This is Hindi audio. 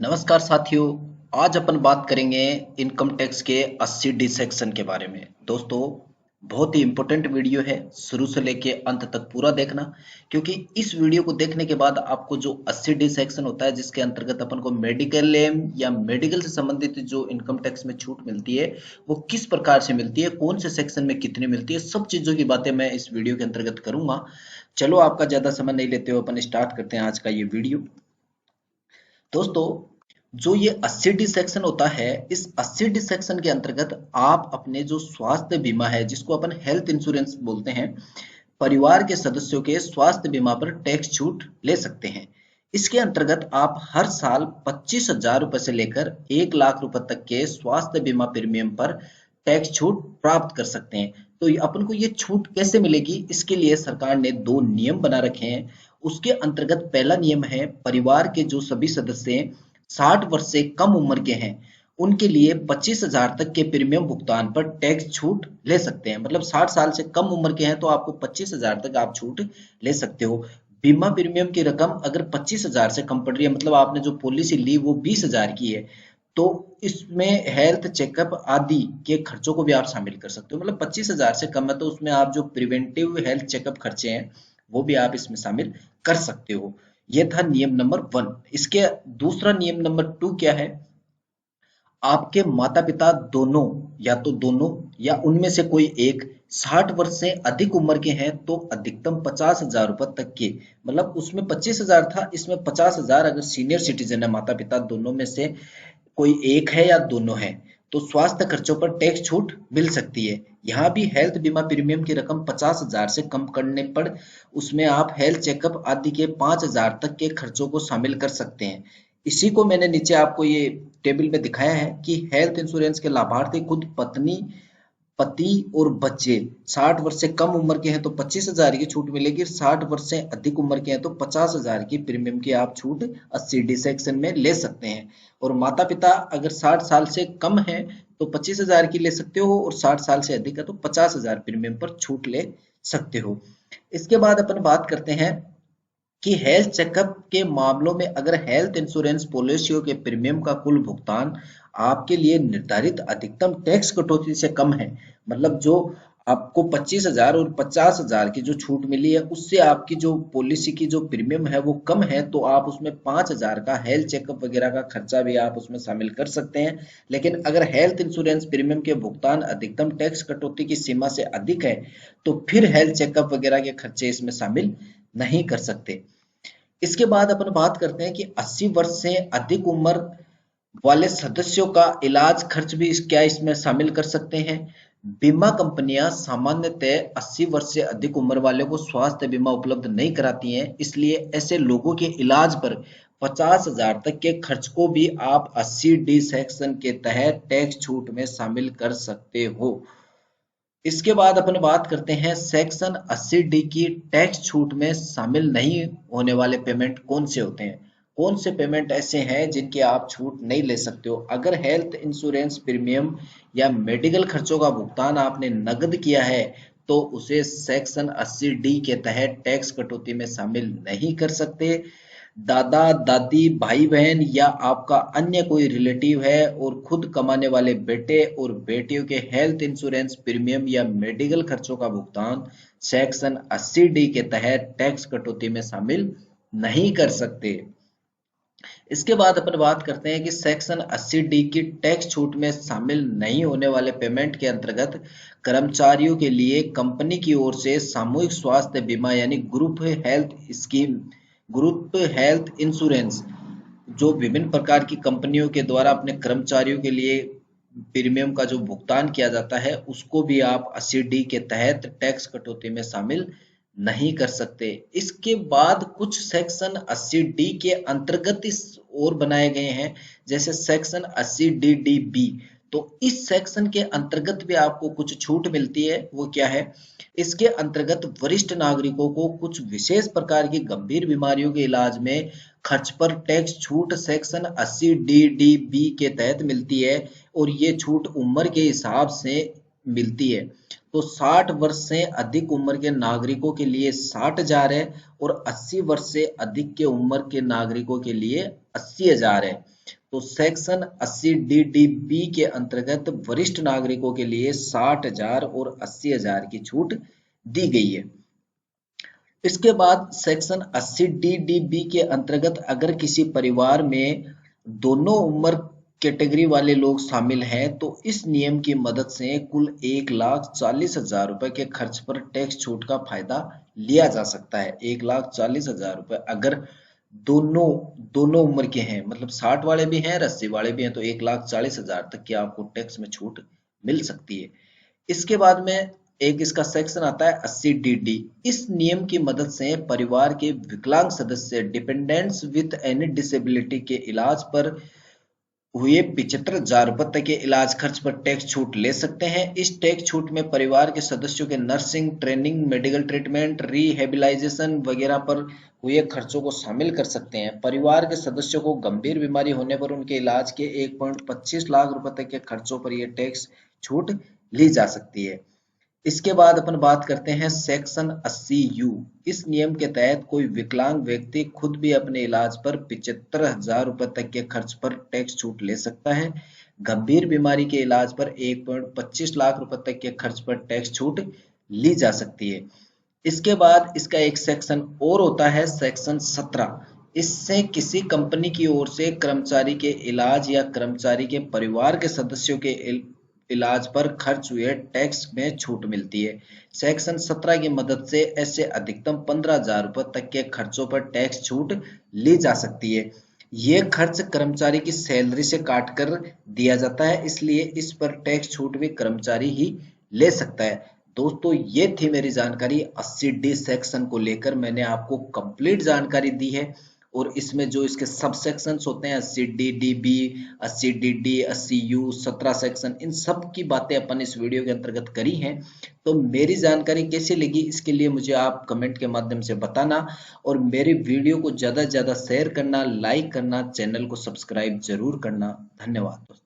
नमस्कार साथियों। आज अपन बात करेंगे इनकम टैक्स के 80 डी सेक्शन के बारे में। दोस्तों, बहुत ही इंपॉर्टेंट वीडियो है, शुरू से लेके अंत तक पूरा देखना, क्योंकि इस वीडियो को देखने के बाद आपको जो 80 डी सेक्शन होता है, जिसके अंतर्गत अपन को मेडिकल क्लेम या मेडिकल से संबंधित जो इनकम टैक्स में छूट मिलती है, वो किस प्रकार से मिलती है, कौन से सेक्शन में कितनी मिलती है, सब चीजों की बातें मैं इस वीडियो के अंतर्गत करूंगा। चलो, आपका ज्यादा समय नहीं लेते हुए अपन स्टार्ट करते हैं आज का ये वीडियो। दोस्तों, जो ये 80 डी सेक्शन होता है, इस 80 डी सेक्शन के अंतर्गत आप अपने जो स्वास्थ्य बीमा है, जिसको अपन हेल्थ इंश्योरेंस बोलते हैं, परिवार के सदस्यों के स्वास्थ्य बीमा पर टैक्स छूट ले सकते हैं। इसके अंतर्गत आप हर साल 25,000 रुपए से लेकर 1 लाख रुपए तक के स्वास्थ्य बीमा प्रीमियम पर टैक्स छूट प्राप्त कर सकते हैं। तो अपन को ये छूट कैसे मिलेगी, इसके लिए सरकार ने दो नियम बना रखे हैं। उसके अंतर्गत पहला नियम है, परिवार के जो सभी सदस्य 60 वर्ष से कम उम्र के हैं, उनके लिए 25,000 तक के प्रीमियम भुगतान पर टैक्स छूट ले सकते हैं। मतलब 60 साल से कम उम्र के हैं तो आपको 25,000 तक आप छूट ले सकते हो। बीमा प्रीमियम की रकम अगर 25,000 से कम पड़ रही है, मतलब आपने जो पॉलिसी ली वो 20,000 की है, तो इसमें हेल्थ चेकअप आदि के खर्चों को भी आप शामिल कर सकते हो। मतलब 25,000 से कम है तो उसमें आप जो प्रिवेंटिव हेल्थ चेकअप खर्चे हैं वो भी आप इसमें शामिल कर सकते हो। ये था नियम नंबर 1। इसके दूसरा नियम नंबर 2 क्या है? आपके माता पिता दोनों, या तो दोनों या उनमें से कोई एक 60 वर्ष से अधिक उम्र के हैं तो अधिकतम 50,000 रुपए तक के, मतलब उसमें 25,000 था, इसमें 50,000। अगर सीनियर सिटीजन है माता पिता दोनों में से कोई एक है या दोनों है, तो स्वास्थ्य खर्चों पर टैक्स छूट मिल सकती है। यहाँ भी हेल्थ बीमा प्रीमियम की रकम 50,000 से कम करने पर उसमें आप हेल्थ चेकअप आदि के 5,000 तक के खर्चों को शामिल कर सकते हैं। इसी को मैंने नीचे आपको ये टेबल में दिखाया है कि हेल्थ इंश्योरेंस के लाभार्थी खुद, पत्नी, पति और बच्चे 60 वर्ष से कम उम्र के हैं तो 25,000 की छूट मिलेगी। 60 वर्ष से अधिक उम्र के हैं तो 50,000 की प्रीमियम की आप छूट 80 डी सेक्शन में ले सकते हैं। और माता पिता अगर 60 साल से कम है तो 25,000 की ले सकते हो, और 60 साल से अधिक है तो 50,000 प्रीमियम पर छूट ले सकते हो। इसके बाद अपन बात करते हैं कि हेल्थ चेकअप के मामलों में अगर हेल्थ इंश्योरेंस पॉलिसियों के प्रीमियम का कुल भुगतान आपके लिए निर्धारित अधिकतम टैक्स कटौती से कम है, मतलब जो आपको 25,000 और 50,000 की जो छूट मिली है उससे आपकी जो पॉलिसी की जो प्रीमियम है वो कम है, तो आप उसमें 5,000 का हेल्थ चेकअप वगैरह का खर्चा भी आप उसमें शामिल कर सकते हैं। लेकिन अगर हेल्थ इंश्योरेंस प्रीमियम के भुगतान अधिकतम टैक्स कटौती की सीमा से अधिक है तो फिर हेल्थ चेकअप वगैरह के खर्चे इसमें शामिल नहीं कर सकते। इसके बाद अपन बात करते हैं कि 80 वर्ष से अधिक उम्र वाले सदस्यों का इलाज खर्च भी क्या इसमें शामिल कर सकते हैं। बीमा कंपनियां सामान्यतः 80 वर्ष से अधिक उम्र वाले को स्वास्थ्य बीमा उपलब्ध नहीं कराती हैं, इसलिए ऐसे लोगों के इलाज पर 50,000 तक के खर्च को भी आप 80 डी सेक्शन के तहत टैक्स छूट में शामिल कर सकते हो। इसके बाद अपन बात करते हैं सेक्शन 80 डी की टैक्स छूट में शामिल नहीं होने वाले पेमेंट कौन से होते हैं। कौन से पेमेंट ऐसे हैं जिनके आप छूट नहीं ले सकते हो। अगर हेल्थ इंश्योरेंस प्रीमियम या मेडिकल खर्चों का भुगतान आपने नकद किया है तो उसे सेक्शन 80 डी के तहत टैक्स कटौती में शामिल नहीं कर सकते। दादा दादी, भाई बहन या आपका अन्य कोई रिलेटिव है और खुद कमाने वाले बेटे और बेटियों के हेल्थ इंश्योरेंस प्रीमियम या मेडिकल खर्चों का भुगतान सेक्शन 80 डी के तहत टैक्स कटौती में शामिल नहीं कर सकते। इसके बाद अपन बात करते हैं कि सेक्शन 80 डी की टैक्स छूट में शामिल नहीं होने वाले पेमेंट के अंतर्गत कर्मचारियों के लिए कंपनी की ओर से सामूहिक स्वास्थ्य बीमा यानी group health scheme, group health insurance, जो विभिन्न प्रकार की कंपनियों के द्वारा अपने कर्मचारियों के लिए प्रीमियम का जो भुगतान किया जाता है उसको भी आप 80 डी के तहत टैक्स कटौती में शामिल नहीं कर सकते। इसके बाद कुछ सेक्शन 80 डी के अंतर्गत इस और बनाए गए हैं, जैसे सेक्शन 80 डी डी बी। तो इस सेक्शन के अंतर्गत भी आपको कुछ छूट मिलती है। वो क्या है? इसके अंतर्गत वरिष्ठ नागरिकों को कुछ विशेष प्रकार की गंभीर बीमारियों के इलाज में खर्च पर टैक्स छूट सेक्शन 80 डी डी बी के तहत मिलती है, और ये छूट उम्र के हिसाब से मिलती है। तो 60 वर्ष से अधिक उम्र के नागरिकों के लिए 60,000 है, और 80 वर्ष से अधिक के उम्र के नागरिकों के लिए 80,000 है। तो सेक्शन 80 DDB के अंतर्गत वरिष्ठ नागरिकों के लिए 60,000 और 80,000 की छूट दी गई है। इसके बाद सेक्शन 80 DDB के अंतर्गत अगर किसी परिवार में दोनों उम्र कैटेगरी वाले लोग शामिल हैं तो इस नियम की मदद से कुल 1,40,000 रुपए के खर्च पर टैक्स छूट का फायदा लिया जा सकता है। 1,40,000 रुपए अगर दोनों दोनों उम्र के हैं, मतलब 60 वाले भी हैं और 80 वाले भी हैं, तो 1,40,000 तक की आपको टैक्स में छूट मिल सकती है। इसके बाद में एक इसका सेक्शन आता है 80 DD। इस नियम की मदद से परिवार के विकलांग सदस्य डिपेंडेंट्स विद एनी डिसेबिलिटी के इलाज पर हुए 75,000 रुपए तक के इलाज खर्च पर टैक्स छूट ले सकते हैं। इस टैक्स छूट में परिवार के सदस्यों के नर्सिंग ट्रेनिंग, मेडिकल ट्रीटमेंट, रिहेबिलाइजेशन वगैरह पर हुए खर्चों को शामिल कर सकते हैं। परिवार के सदस्यों को गंभीर बीमारी होने पर उनके इलाज के 1.25 लाख रुपए तक के खर्चों पर यह टैक्स छूट ली जा सकती है। इसके बाद अपन बात करते हैं सेक्शन 80U। इस नियम के तहत कोई विकलांग व्यक्ति खुद भी अपने इलाज पर 75,000 रुपए तक के खर्च पर टैक्स छूट ले सकता है। गंभीर बीमारी के इलाज पर 1.25 लाख रुपए तक के खर्च पर टैक्स छूट ली जा सकती है। इसके बाद इसका एक सेक्शन और होता है सेक्शन 17। इससे किसी कंपनी की ओर से कर्मचारी के इलाज या कर्मचारी के परिवार के सदस्यों के इलाज पर खर्च हुए टैक्स में छूट मिलती है। सेक्शन 17 की मदद से ऐसे अधिकतम 15,000 रुपए तक के खर्चों पर टैक्स छूट ली जा सकती है। ये खर्च कर्मचारी की सैलरी से काट कर दिया जाता है, इसलिए इस पर टैक्स छूट भी कर्मचारी ही ले सकता है। दोस्तों, ये थी मेरी जानकारी 80D सेक्शन को लेकर। मैंने आपको कंप्लीट जानकारी दी है और इसमें जो इसके सब सेक्शंस होते हैं 80DDB, 80DD, 80U, 17 सेक्शन, इन सब की बातें अपन इस वीडियो के अंतर्गत करी हैं। तो मेरी जानकारी कैसी लगी इसके लिए मुझे आप कमेंट के माध्यम से बताना और मेरी वीडियो को ज़्यादा से ज़्यादा शेयर करना, लाइक करना, चैनल को सब्सक्राइब जरूर करना। धन्यवाद दोस्तों।